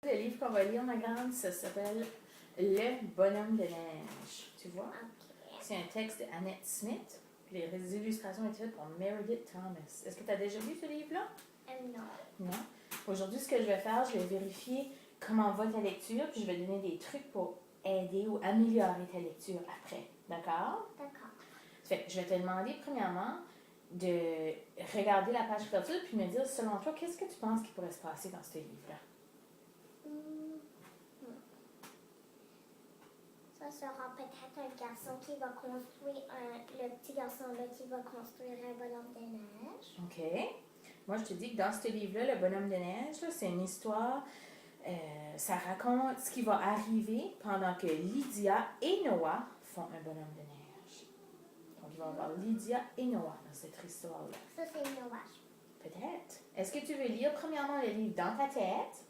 Le livre qu'on va lire, ma grande, ça s'appelle Le bonhomme de neige. Tu vois? Ok. C'est un texte d'Annette Smith. Les illustrations ont été faites par Meredith Thomas. Est-ce que tu as déjà lu ce livre-là? Non. Non. Aujourd'hui, ce que je vais faire, je vais vérifier comment va ta lecture, puis je vais donner des trucs pour aider ou améliorer ta lecture après. D'accord? D'accord. Fait que je vais te demander, premièrement, de regarder la page couverture, puis me dire, selon toi, qu'est-ce que tu penses qu'il pourrait se passer dans ce livre-là? Ça sera peut-être un garçon qui va construire le petit garçon-là qui va construire un bonhomme de neige. OK. Moi, je te dis que dans ce livre-là, Le bonhomme de neige, là, c'est une histoire. Ça raconte ce qui va arriver pendant que Lydia et Noah font un bonhomme de neige. Donc, il va y avoir Lydia et Noah dans cette histoire-là. Ça, c'est Noah. Peut-être. Est-ce que tu veux lire premièrement le livre dans ta tête?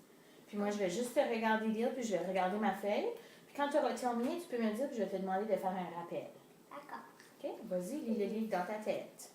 Puis moi, je vais juste te regarder lire, puis je vais regarder ma feuille. Puis quand tu auras terminé, tu peux me dire, puis je vais te demander de faire un rappel. D'accord. OK? Vas-y, lis le livre dans ta tête.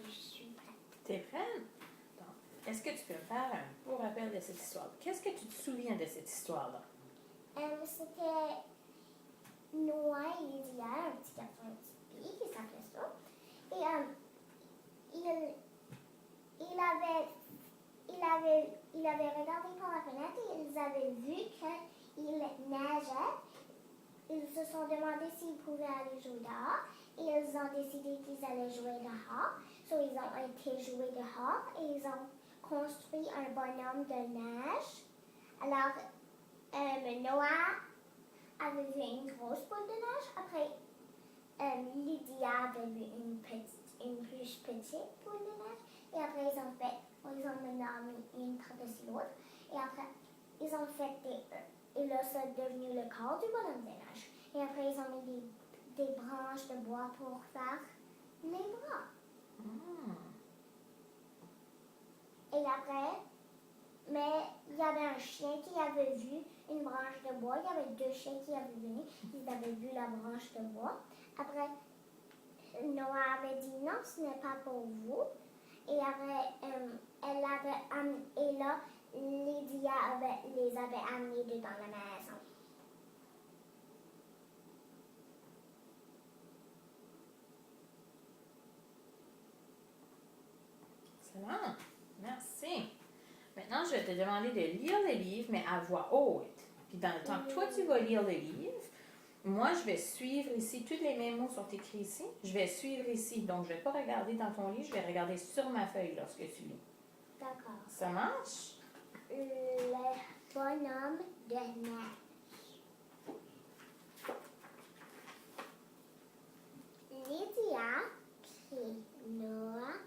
je suis prête. T'es prête? Donc, est-ce que tu peux me faire un beau rappel de cette histoire? Qu'est-ce que tu te souviens de cette histoire-là? C'était Noah et Lydia, un petit garçon et une petite fille qui s'appelait ça. Et il avait regardé par la fenêtre et ils avaient vu qu'il neigeait. Ils se sont demandé s'ils pouvaient aller jouer dehors et ils ont décidé qu'ils allaient jouer dehors. So, ils ont été jouer dehors et ils ont construit un bonhomme de neige. Alors, Noah avait vu une grosse boule de neige. Après, Lydia avait vu une plus petite boule de neige. Et après, ils ont maintenant mis une par-dessus l'autre. Et après, ils ont fait et là, ça est devenu le corps du bonhomme de neige. Et après, ils ont mis des branches de bois pour faire les bras. Et après, mais il y avait un chien qui avait vu une branche de bois. Il y avait 2 chiens qui avaient venu. Ils avaient vu la branche de bois. Après, Noah avait dit non, ce n'est pas pour vous. Et après, et là, Lydia les avait amenés dedans la maison. Excellent. Merci. Maintenant, je vais te demander de lire le livre, mais à voix haute. Puis dans le temps que toi, tu vas lire le livre, moi, je vais suivre ici. Tous les mêmes mots sont écrits ici. Je vais suivre ici. Donc, je ne vais pas regarder dans ton livre, je vais regarder sur ma feuille lorsque tu lis. D'accord. Ça marche? Le bonhomme de neige. Lydia et Noah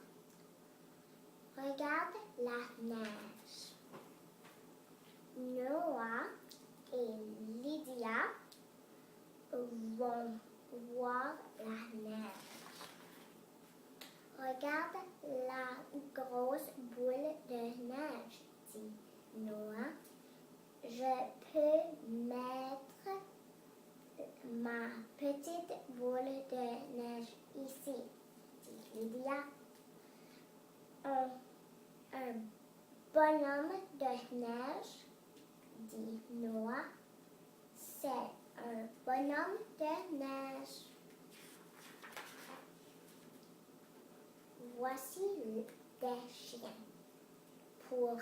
regardent la neige. Noah et Lydia vont voir la neige. Regarde la grosse boule de neige, dit Noah. Je peux mettre ma petite boule de neige ici, dit Lydia. Un bonhomme de neige, dit Noah. C'est un bonhomme de neige. Voici des chiens pour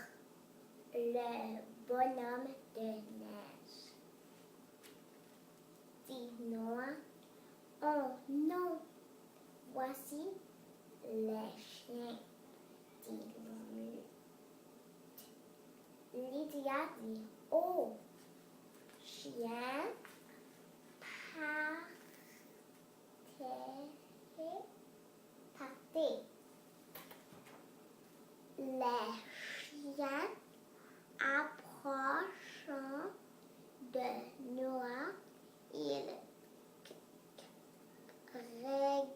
le bonhomme de neige, dit Noah. Oh non, voici les chiens, dit Lydia dit, oh, chien, partez. Les chiens approchant de Noah, ils regardent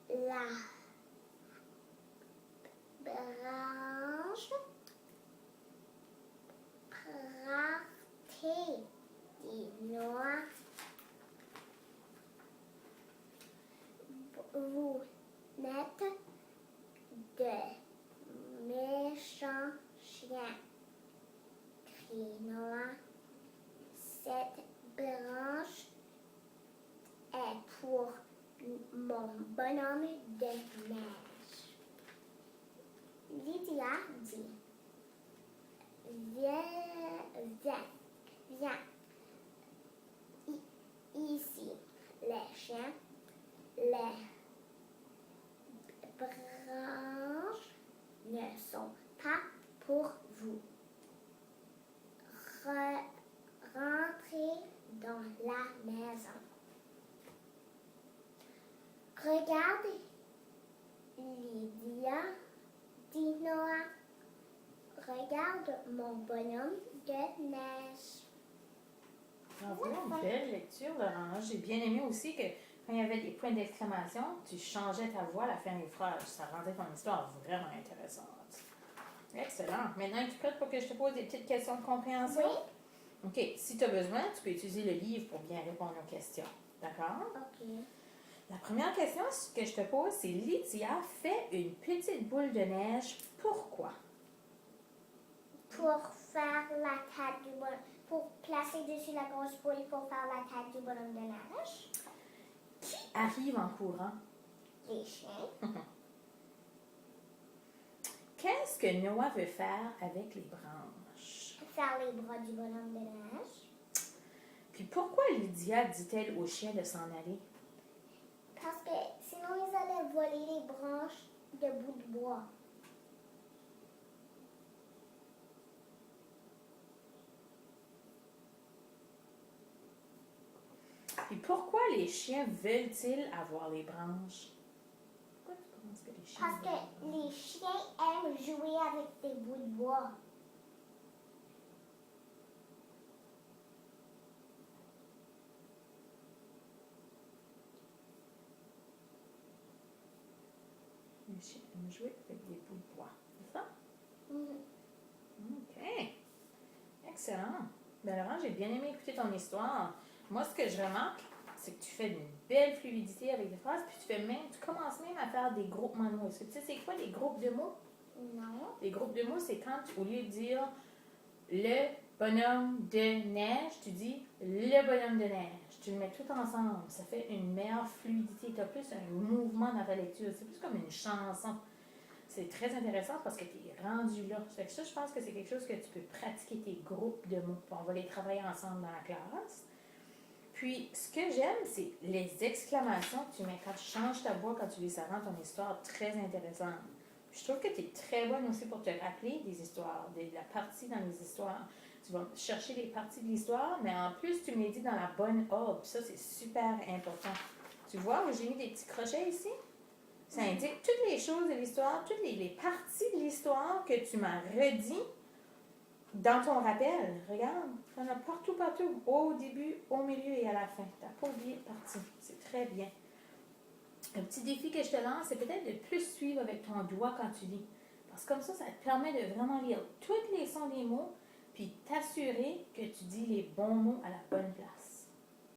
la branche. Partez, dit Noah. Vous n'êtes de méchants chiens, crie Noah. Cette branche est pour mon bonhomme de neige. Lydia dit, viens, ici, les chiens. Les branches ne sont pas pour vous. Rentrez dans la maison. Regarde, Lydia, dit Noah. Regarde mon bonhomme de neige. Bravo, belle lecture, Laurent. J'ai bien aimé aussi que quand il y avait des points d'exclamation, tu changeais ta voix à la fin des phrases. Ça rendait ton histoire vraiment intéressante. Excellent. Maintenant, es-tu prête pour que je te pose des petites questions de compréhension? Oui. OK. Si tu as besoin, tu peux utiliser le livre pour bien répondre aux questions. D'accord? OK. La première question que je te pose, c'est Lydia fait une petite boule de neige. Pourquoi? Pour faire la tête du bonhomme, pour placer dessus la grosse boule pour faire la tête du bonhomme de neige. Qui arrive en courant? Les chiens. Qu'est-ce que Noah veut faire avec les branches? Faire les bras du bonhomme de neige. Puis pourquoi Lydia dit-elle au chien de s'en aller? Parce que sinon, ils allaient voler les branches de bout de bois. Puis pourquoi les chiens veulent-ils avoir les branches? Pourquoi tu penses que les chiens Parce veulent que les branches? les chiens aiment jouer avec des bouts de bois. Les chiens aiment jouer avec des bouts de bois. C'est ça? Mhm. OK. Excellent. Ben Laurent, j'ai bien aimé écouter ton histoire. Moi, ce que je remarque, c'est que tu fais une belle fluidité avec les phrases, puis tu commences même à faire des groupements de mots. Est-ce que tu sais c'est quoi les groupes de mots? Non. Les groupes de mots, c'est quand, au lieu de dire le bonhomme de neige, tu dis le bonhomme de neige. Tu le mets tout ensemble. Ça fait une meilleure fluidité. Tu as plus un mouvement dans ta lecture. C'est plus comme une chanson. C'est très intéressant parce que tu es rendu là. Ça, je pense que c'est quelque chose que tu peux pratiquer tes groupes de mots. Puis on va les travailler ensemble dans la classe. Puis, ce que j'aime, c'est les exclamations que tu mets quand tu changes ta voix, quand tu les rends ton histoire très intéressante. Puis, je trouve que tu es très bonne aussi pour te rappeler des histoires, de la partie dans les histoires. Tu vas chercher les parties de l'histoire, mais en plus, tu me les dis dans la bonne ordre. Puis ça, c'est super important. Tu vois où j'ai mis des petits crochets ici? Ça indique toutes les choses de l'histoire, toutes les parties de l'histoire que tu m'as redit dans ton rappel. Regarde, il y en a partout, partout. Au début, au milieu et à la fin. Tu n'as pas oublié de partie. C'est très bien. Un petit défi que je te lance, c'est peut-être de plus suivre avec ton doigt quand tu lis. Parce que comme ça te permet de vraiment lire tous les sons des mots, puis t'assurer que tu dis les bons mots à la bonne place.